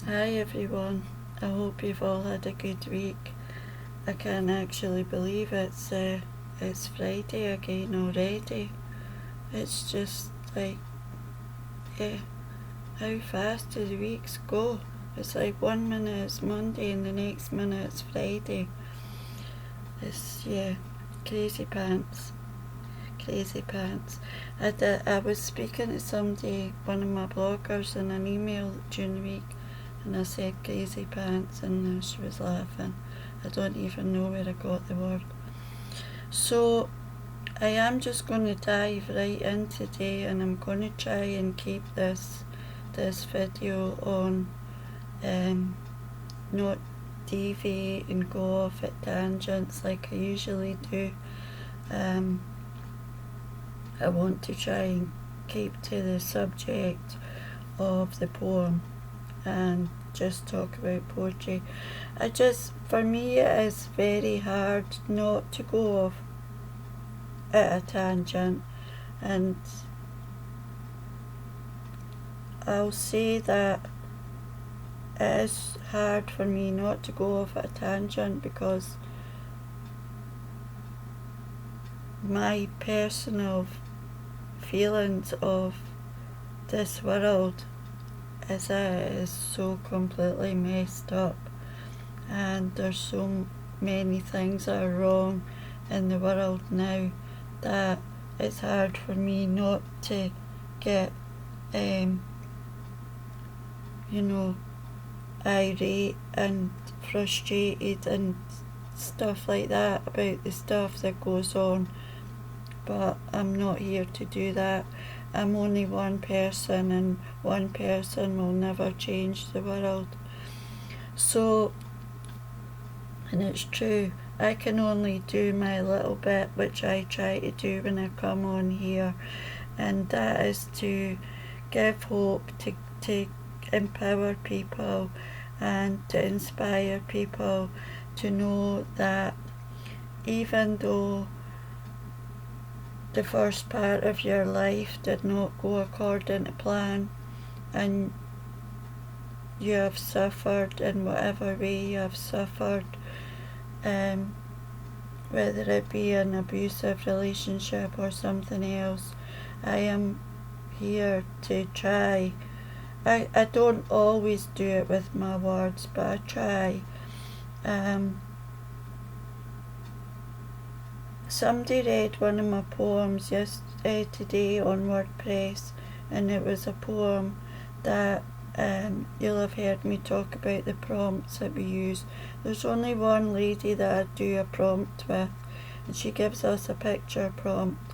Hi everyone, I hope you've all had a good week. I can't actually believe it's Friday again already. It's just like, yeah, how fast do the weeks go? It's like 1 minute it's Monday and the next minute it's Friday. Yeah, crazy pants, crazy pants. I was speaking to somebody, one of my bloggers, in an email during the week, and I said crazy pants, and she was laughing. I don't even know where I got the word. So I am just going to dive right in today, and I'm going to try and keep this video on, not deviate and go off at tangents like I usually do. I want to try and keep to the subject of the poem and just talk about poetry. For me, it is very hard not to go off at a tangent, and I'll say that it is hard for me not to go off at a tangent because my personal feelings of this world as it is so completely messed up, and there's so many things that are wrong in the world now that it's hard for me not to get irate and frustrated and stuff like that about the stuff that goes on. But I'm not here to do that. I'm only one person, and one person will never change the world. So, and it's true, I can only do my little bit, which I try to do when I come on here, and that is to give hope, to empower people, and to inspire people to know that even though the first part of your life did not go according to plan, and you have suffered in whatever way you have suffered, whether it be an abusive relationship or something else, I am here to try. I don't always do it with my words, but I try. Somebody read one of my poems today on WordPress, and it was a poem that you'll have heard me talk about the prompts that we use. There's only one lady that I do a prompt with, and she gives us a picture prompt,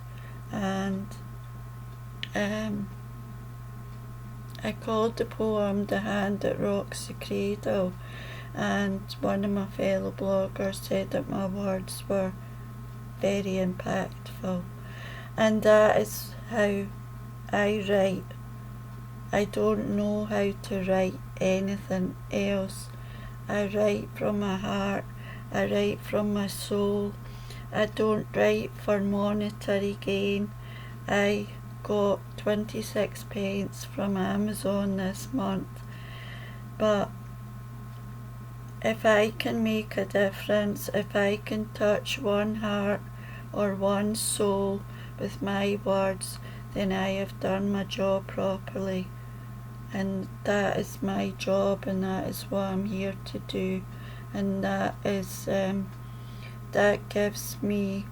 and I called the poem "The Hand That Rocks the Cradle," and one of my fellow bloggers said that my words were very impactful, and that is how I write. I don't know how to write anything else. I write from my heart, I write from my soul. I don't write for monetary gain. I got 26 pence from Amazon this month, but if I can make a difference, if I can touch one heart or one soul with my words, then I have done my job properly. And that is my job, and that is what I'm here to do. And that gives me,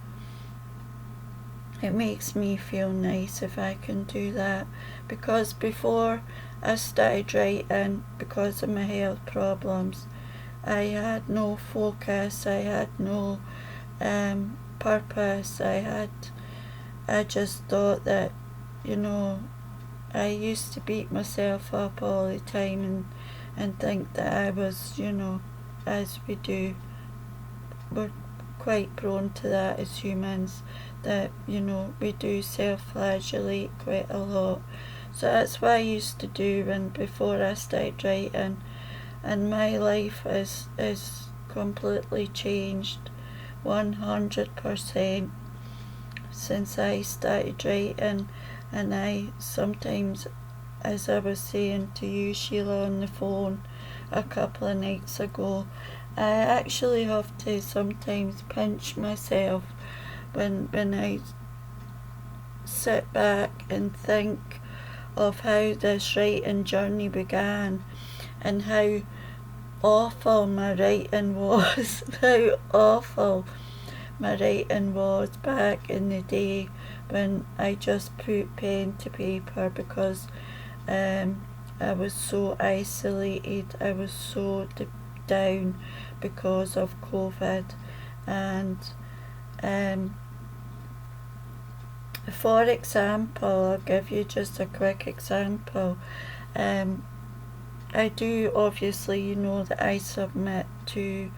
it makes me feel nice if I can do that. Because before I started writing, because of my health problems, I had no focus, I had no purpose. I just thought that, I used to beat myself up all the time and think that I was, as we do, we're quite prone to that as humans, that, we do self-flagellate quite a lot. So that's what I used to do before I started writing. And my life is completely changed 100% since I started writing. And I sometimes, as I was saying to you, Sheila, on the phone, a couple of nights ago. I actually have to sometimes pinch myself when I sit back and think of how this writing journey began and how awful my writing was, how awful my writing was back in the day when I just put pen to paper because I was so isolated, I was so down because of COVID. And for example, I'll give you just a quick example. I do, obviously, you know that I submit to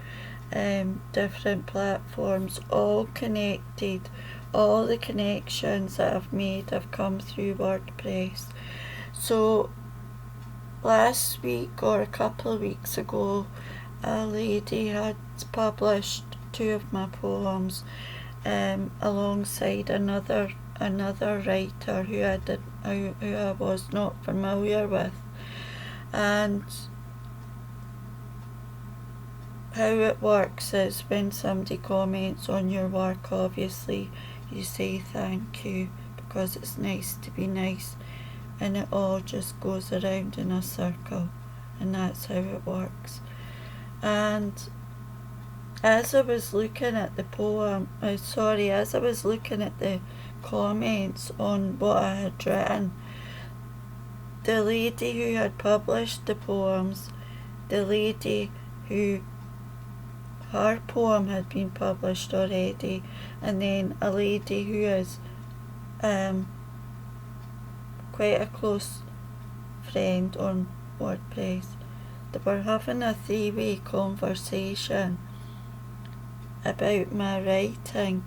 different platforms, all connected. All the connections that I've made have come through WordPress. So last week or a couple of weeks ago, a lady had published 2 of my poems alongside another writer who I was not familiar with. And how it works is when somebody comments on your work, obviously you say thank you because it's nice to be nice, and it all just goes around in a circle, and that's how it works. And as I was looking at the as I was looking at the comments on what I had written, the lady who had published the poems, the lady who her poem had been published already, and then a lady who is quite a close friend on WordPress, they were having a 3-way conversation about my writing,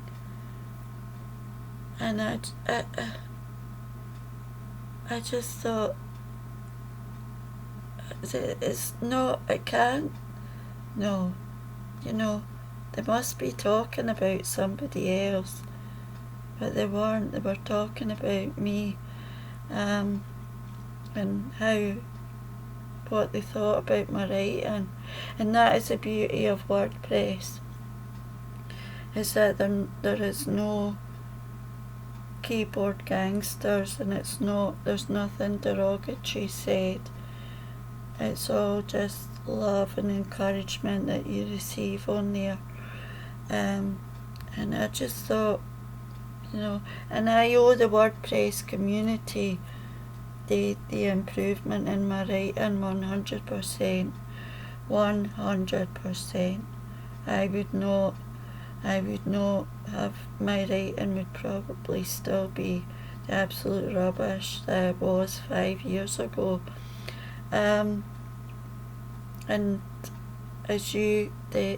and I just thought, it's not, it can't, no, you know, they must be talking about somebody else, but they weren't. They were talking about me, and what they thought about my writing. And that is the beauty of WordPress, is that there is no keyboard gangsters, and there's nothing derogatory said. It's all just love and encouragement that you receive on there. And I just thought, and I owe the WordPress community the improvement in my writing 100%. 100%. I would not have, my writing would probably still be the absolute rubbish that it was 5 years ago. And as the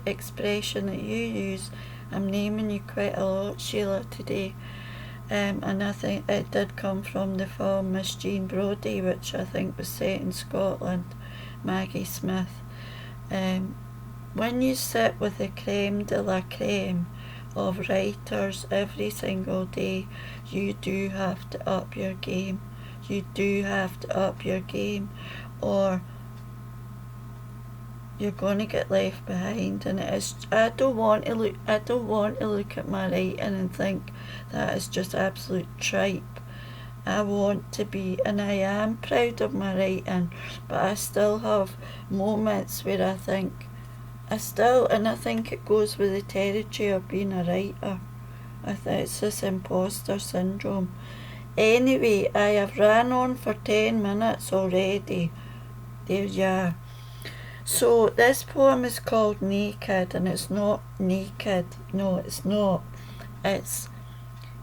expression that you use, I'm naming you quite a lot, Sheila, today. And I think it did come from the film Miss Jean Brodie, which I think was set in Scotland, Maggie Smith. When you sit with the creme de la creme of writers every single day, you do have to up your game. You do have to up your game, or you're going to get left behind. And I don't want to look at my writing and think that is just absolute tripe. I want to be, and I am proud of my writing, but I still have moments where I think, and I think it goes with the territory of being a writer. I think it's this imposter syndrome. Anyway, I have ran on for 10 minutes already. There you are. So this poem is called Naked, and it's not naked. No, it's not. It's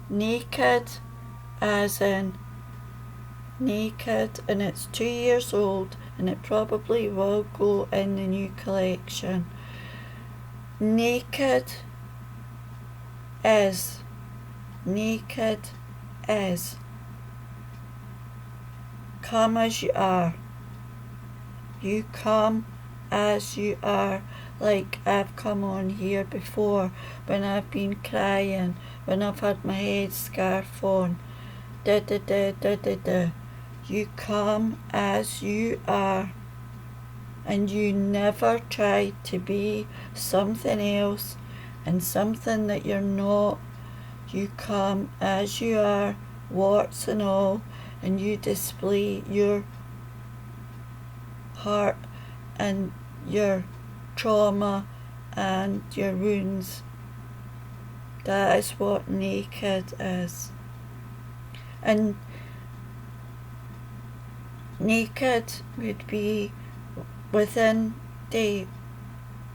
naked as in naked, and it's 2 years old, and it probably will go in the new collection. Naked is come as you are. You come as you are, like I've come on here before when I've been crying, when I've had my head scarf on. You come as you are, and you never try to be something else and something that you're not. You come as you are, warts and all, and you display your heart and your trauma and your wounds. That is what naked is. And naked would be within the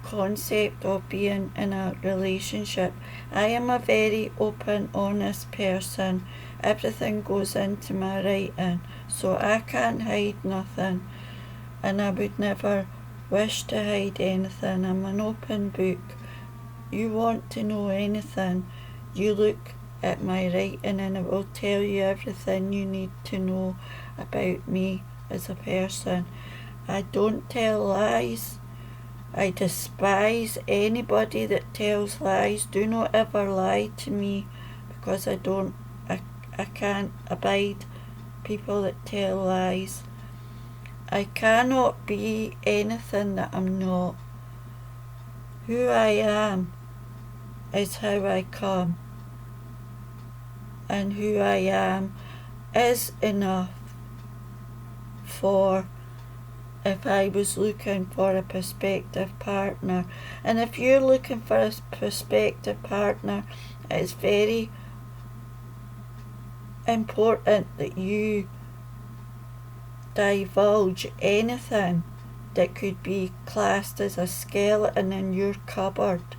concept of being in a relationship. I am a very open, honest person. Everything goes into my writing, so I can't hide nothing, and I would never wish to hide anything. I'm an open book. You want to know anything, you look at my writing and it will tell you everything you need to know about me as a person. I don't tell lies. I despise anybody that tells lies. Do not ever lie to me, because I can't abide people that tell lies. I cannot be anything that I'm not. Who I am is how I come, and who I am is enough for if I was looking for a prospective partner. And if you're looking for a prospective partner, it's very important that you divulge anything that could be classed as a skeleton in your cupboard.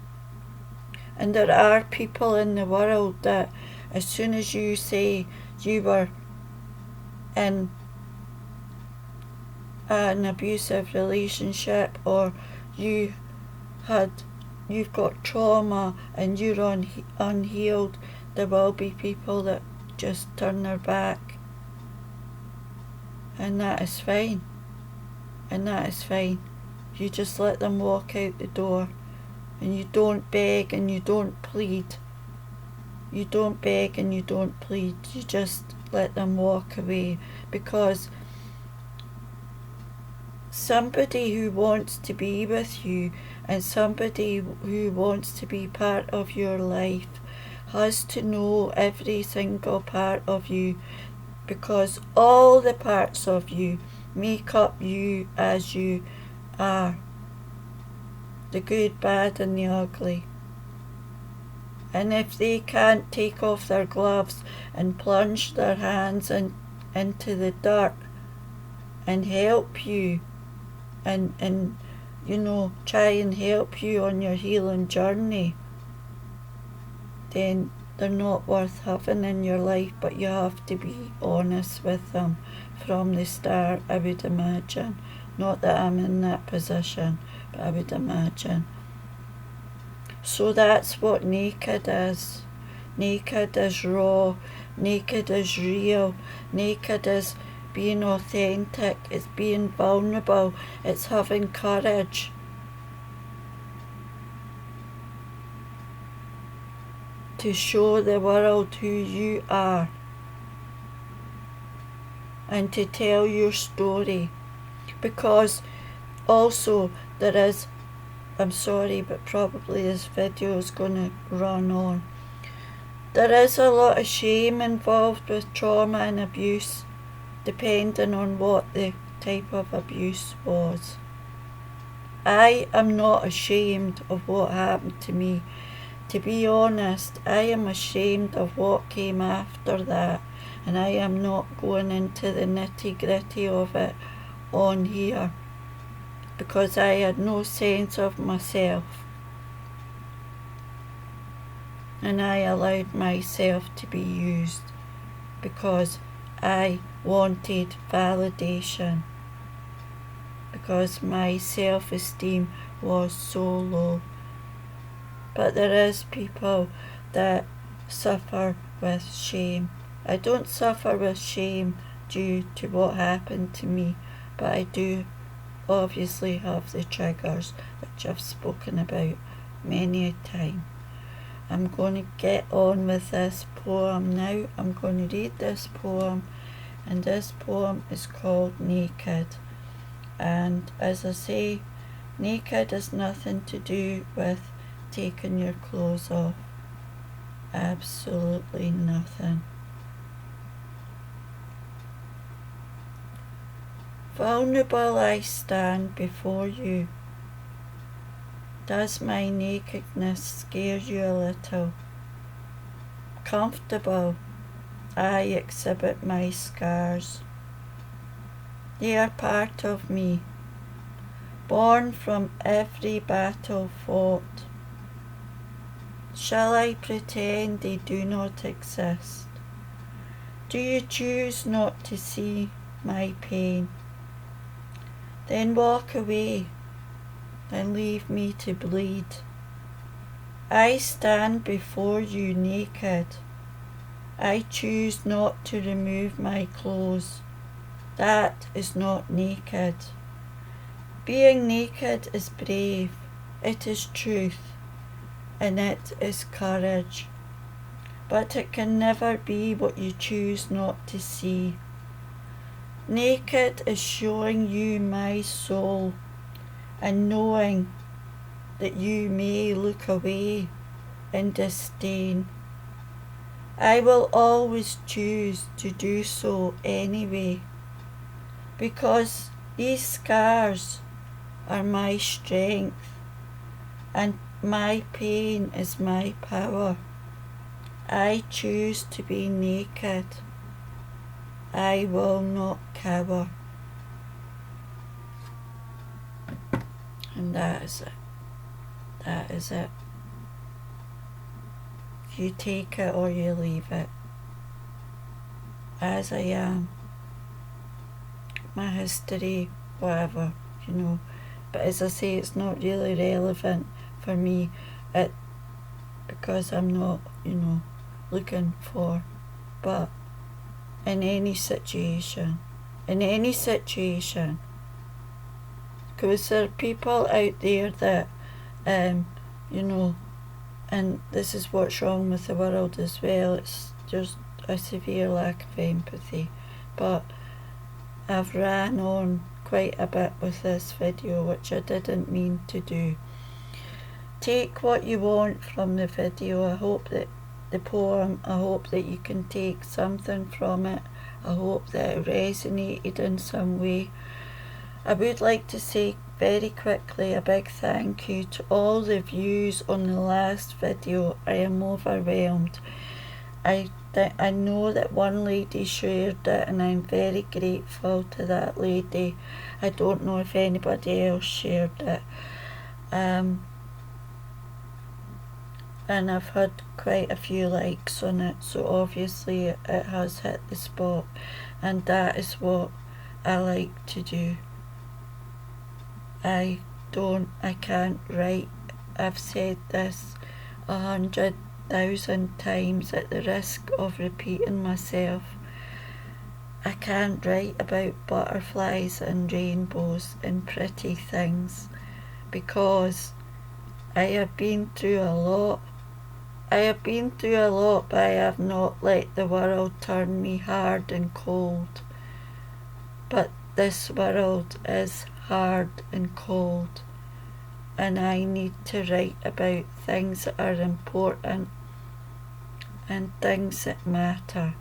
And there are people in the world that as soon as you say you were in an abusive relationship, or you've got trauma and you're unhealed, there will be people that just turn their back, and that is fine. You just let them walk out the door, and you don't beg and you don't plead. You just let them walk away, because somebody who wants to be with you and somebody who wants to be part of your life has to know every single part of you, because all the parts of you make up you as you are. The good, bad and the ugly. And if they can't take off their gloves and plunge their hands into the dirt and help you and try and help you on your healing journey, then they're not worth having in your life. But you have to be honest with them from the start, I would imagine. Not that I'm in that position, but I would imagine. So that's what naked is. Naked is raw. Naked is real. Naked is being authentic. It's being vulnerable. It's having courage. To show the world who you are. And to tell your story. Because also there is, I'm sorry, but probably this video is going to run on. There is a lot of shame involved with trauma and abuse, depending on what the type of abuse was. I am not ashamed of what happened to me. To be honest, I am ashamed of what came after that, and I am not going into the nitty-gritty of it on here, because I had no sense of myself, and I allowed myself to be used because I wanted validation, because my self-esteem was so low. But there is people that suffer with shame. I don't suffer with shame due to what happened to me, but I do obviously have the triggers which I've spoken about many a time. I'm going to get on with this poem now. I'm going to read this poem, and this poem is called Naked. And as I say, naked has nothing to do with taking your clothes off. Absolutely nothing. Vulnerable I stand before you. Does my nakedness scare you a little? Comfortable, I exhibit my scars. They are part of me, born from every battle fought. Shall I pretend they do not exist? Do you choose not to see my pain? Then walk away, then leave me to bleed. I stand before you naked. I choose not to remove my clothes. That is not naked. Being naked is brave, it is truth, and it is courage. But it can never be what you choose not to see. Naked is showing you my soul and knowing that you may look away in disdain. I will always choose to do so anyway, because these scars are my strength and my pain is my power. I choose to be naked. I will not cower. And that is it. That is it. You take it or you leave it. As I am. My history, whatever, But as I say, it's not really relevant for me because I'm not, looking for. But in any situation, because there are people out there that, and this is what's wrong with the world as well, it's just a severe lack of empathy. But I've ran on quite a bit with this video, which I didn't mean to do. Take what you want from the video. I hope that the poem, I hope that you can take something from it. I hope that it resonated in some way. I would like to say very quickly a big thank you to all the views on the last video. I am overwhelmed. I know that one lady shared it and I'm very grateful to that lady. I don't know if anybody else shared it. And I've had quite a few likes on it, so obviously it has hit the spot, and that is what I like to do. I can't write. I've said this 100,000 times at the risk of repeating myself. I can't write about butterflies and rainbows and pretty things because I have been through a lot. But I have not let the world turn me hard and cold. But this world is hard and cold, and I need to write about things that are important and things that matter,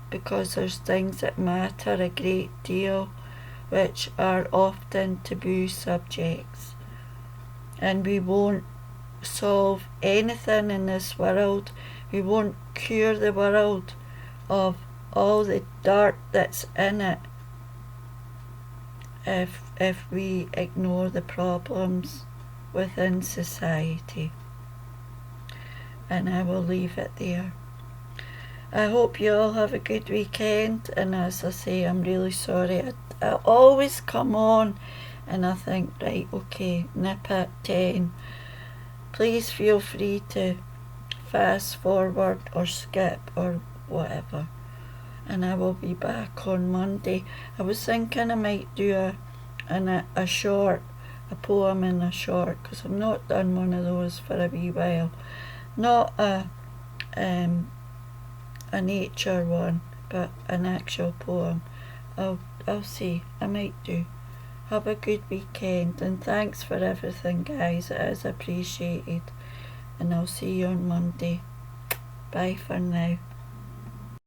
because there's things that matter a great deal which are often taboo subjects, and we won't solve anything in this world, we won't cure the world of all the dirt that's in it if we ignore the problems within society. And I will leave it there. I hope you all have a good weekend, and as I say, I'm really sorry. I always come on and I think, right, okay, nip at 10. Please feel free to fast forward or skip or whatever. And I will be back on Monday. I was thinking I might do a poem in a short, because I've not done one of those for a wee while. Not a nature one, but an actual poem. I'll see. I might do. Have a good weekend, and thanks for everything, guys. It is appreciated. And I'll see you on Monday. Bye for now.